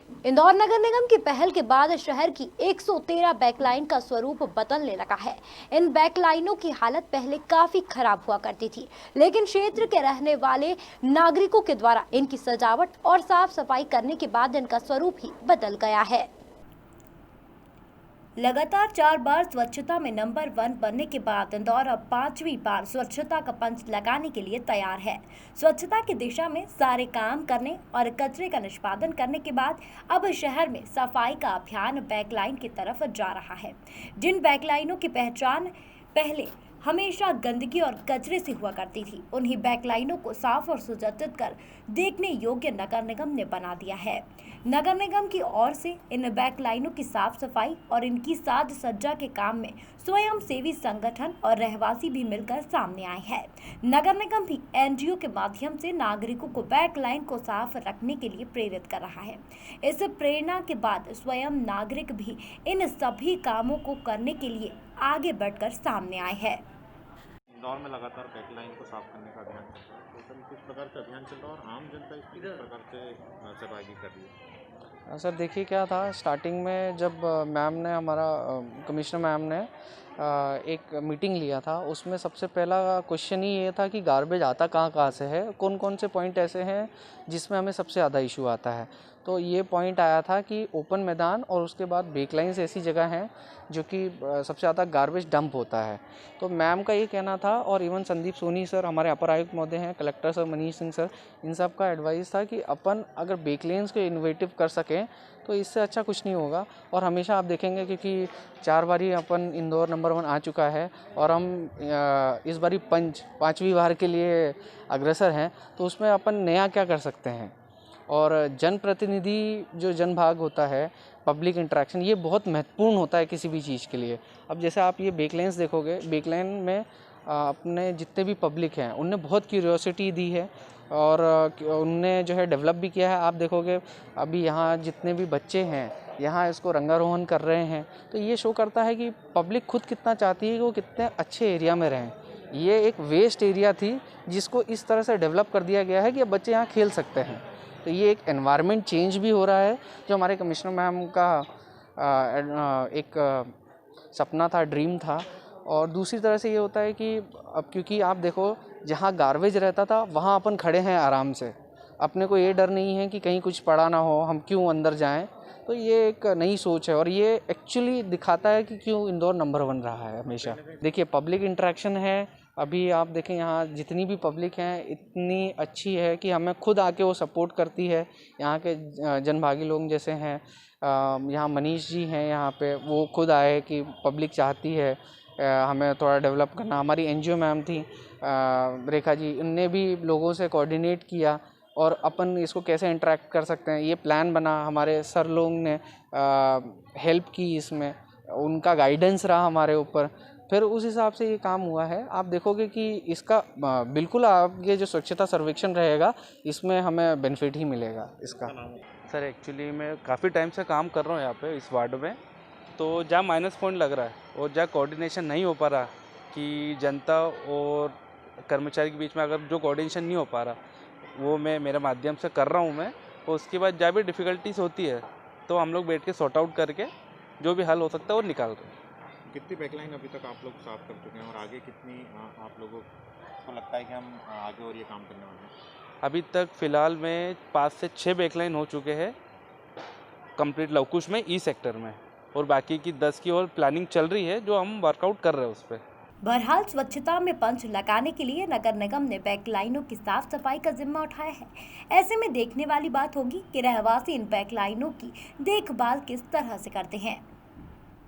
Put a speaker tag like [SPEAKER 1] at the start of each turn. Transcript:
[SPEAKER 1] इंदौर नगर निगम की पहल के बाद शहर की 113 बैकलाइन का स्वरूप बदलने लगा है। इन बैकलाइनों की हालत पहले काफी खराब हुआ करती थी, लेकिन क्षेत्र के रहने वाले नागरिकों के द्वारा इनकी सजावट और साफ सफाई करने के बाद इनका स्वरूप ही बदल गया है। लगातार 4 बार स्वच्छता में नंबर 1 बनने के बाद इंदौर अब 5वीं बार स्वच्छता का पंच लगाने के लिए तैयार है। स्वच्छता की दिशा में सारे काम करने और कचरे का निष्पादन करने के बाद अब शहर में सफाई का अभियान बैकलाइन की तरफ जा रहा है। जिन बैकलाइनों की पहचान पहले हमेशा गंदगी और कचरे से हुआ करती थी, उन्हीं बैकलाइनों को साफ और सुसज्जित कर देखने योग्य नगर निगम ने बना दिया है। नगर निगम की ओर से इन बैकलाइनों की साफ सफाई और इनकी साज सज्जा के काम में स्वयं सेवी संगठन और रहवासी भी मिलकर सामने आए हैं। नगर निगम भी एनजीओ के माध्यम से नागरिकों को बैकलाइन को साफ रखने के लिए प्रेरित कर रहा है। इस प्रेरणा के बाद स्वयं नागरिक भी इन सभी कामों को करने के लिए आगे बढ़कर सामने आए हैं।
[SPEAKER 2] इंदौर में लगातार बैकलाइन को साफ करने का अभियान चल रहा है, तो सर किस प्रकार से अभियान चल रहा है और आम जनता इसमें किस प्रकार से सहभागी कर रही है?
[SPEAKER 3] सर देखिए क्या था, स्टार्टिंग में जब मैम ने कमिश्नर मैम ने एक मीटिंग लिया था, उसमें सबसे पहला क्वेश्चन ही ये था कि गार्बेज आता कहाँ कहाँ से है, कौन कौन से पॉइंट ऐसे हैं जिसमें हमें सबसे ज़्यादा इशू आता है। तो ये पॉइंट आया था कि ओपन मैदान और उसके बाद बेकलाइंस ऐसी जगह हैं जो कि सबसे ज़्यादा गार्बेज डंप होता है। तो मैम का ये कहना था, और इवन संदीप सोनी सर हमारे अपर आयुक्त महोदय हैं, collector sir Manish Singh sir, इन सब का एडवाइस था कि अपन अगर बेकलाइंस को इनोवेटिव कर सकें तो इससे अच्छा कुछ नहीं होगा। और हमेशा आप देखेंगे क्योंकि 4 बारी अपन इंदौर नंबर 1 आ चुका है और हम इस बारी 5वीं बार के लिए अग्रसर हैं, तो उसमें अपन नया क्या कर सकते हैं। और जनप्रतिनिधि जो जनभाग होता है, पब्लिक इंटरेक्शन, ये बहुत महत्वपूर्ण होता है किसी भी चीज़ के लिए। अब जैसे आप ये बेकलाइंस देखोगे, बेकलाइन में अपने जितने भी पब्लिक हैं उनने बहुत क्यूरियोसिटी दी है और उनने जो है डेवलप भी किया है। आप देखोगे अभी यहाँ जितने भी बच्चे हैं यहाँ इसको रंगारोहण कर रहे हैं, तो ये शो करता है कि पब्लिक खुद कितना चाहती है कि वो कितने अच्छे एरिया में रहें। ये एक वेस्ट एरिया थी जिसको इस तरह से डेवलप कर दिया गया है कि अब बच्चे यहाँ खेल सकते हैं। तो ये एक एनवायरनमेंट चेंज भी हो रहा है, जो हमारे कमिश्नर मैम का एक सपना था, ड्रीम था। और दूसरी तरह से ये होता है कि अब क्योंकि आप देखो जहाँ गार्बेज रहता था वहाँ अपन खड़े हैं आराम से, अपने को ये डर नहीं है कि कहीं कुछ पड़ा ना हो, हम क्यों अंदर जाएं। तो ये एक नई सोच है और ये एक्चुअली दिखाता है कि क्यों इंदौर नंबर 1 रहा है हमेशा। देखिए पब्लिक इंटरेक्शन है, अभी आप देखें यहाँ जितनी भी पब्लिक हैं इतनी अच्छी है कि हमें खुद आके वो सपोर्ट करती है। यहाँ के जनभागी लोग जैसे हैं, यहाँ मनीष जी हैं, यहाँ पे वो खुद आए कि पब्लिक चाहती है हमें थोड़ा डेवलप करना। हमारी एनजीओ मैम थी रेखा जी, उनने भी लोगों से कोऑर्डिनेट किया और अपन इसको कैसे इंटरेक्ट कर सकते हैं, ये प्लान बना। हमारे सर लोग ने हेल्प की, इसमें उनका गाइडेंस रहा हमारे ऊपर, फिर उस हिसाब से ये काम हुआ है। आप देखोगे कि इसका बिल्कुल आगे जो स्वच्छता सर्वेक्षण रहेगा इसमें हमें बेनिफिट ही मिलेगा इसका।
[SPEAKER 4] सर एक्चुअली मैं काफ़ी टाइम से काम कर रहा हूँ यहाँ पे इस वार्ड में, तो जहाँ माइनस पॉइंट लग रहा है और जहाँ कोऑर्डिनेशन नहीं हो पा रहा कि जनता और कर्मचारी के बीच में अगर जो कोऑर्डिनेशन नहीं हो पा रहा वो मैं मेरे माध्यम से कर रहा हूँ मैं। और उसके बाद जहाँ भी डिफ़िकल्टीज होती है तो हम लोग बैठ के सॉर्ट आउट करके जो भी हल हो सकता है वो निकाल रहे हैं।
[SPEAKER 2] कितनी बैकलाइन अभी तक आप लोग साफ कर चुके हैं और आगे कितनी आप लोगों को लगता है कि हम आगे और ये काम करने वाले हैं?
[SPEAKER 4] अभी तक फ़िलहाल में 5 से 6 बैकलाइन हो चुके हैं कंप्लीट लवकुश में ई सेक्टर में, और बाकी की 10 की और प्लानिंग चल रही है जो हम वर्कआउट कर रहे हैं उस पर।
[SPEAKER 1] बहरहाल स्वच्छता में पंच लगाने के लिए नगर निगम ने बैकलाइनों की साफ सफाई का जिम्मा उठाया है। ऐसे में देखने वाली बात होगी कि रहवासी इन बैकलाइनों की देखभाल किस तरह से करते हैं।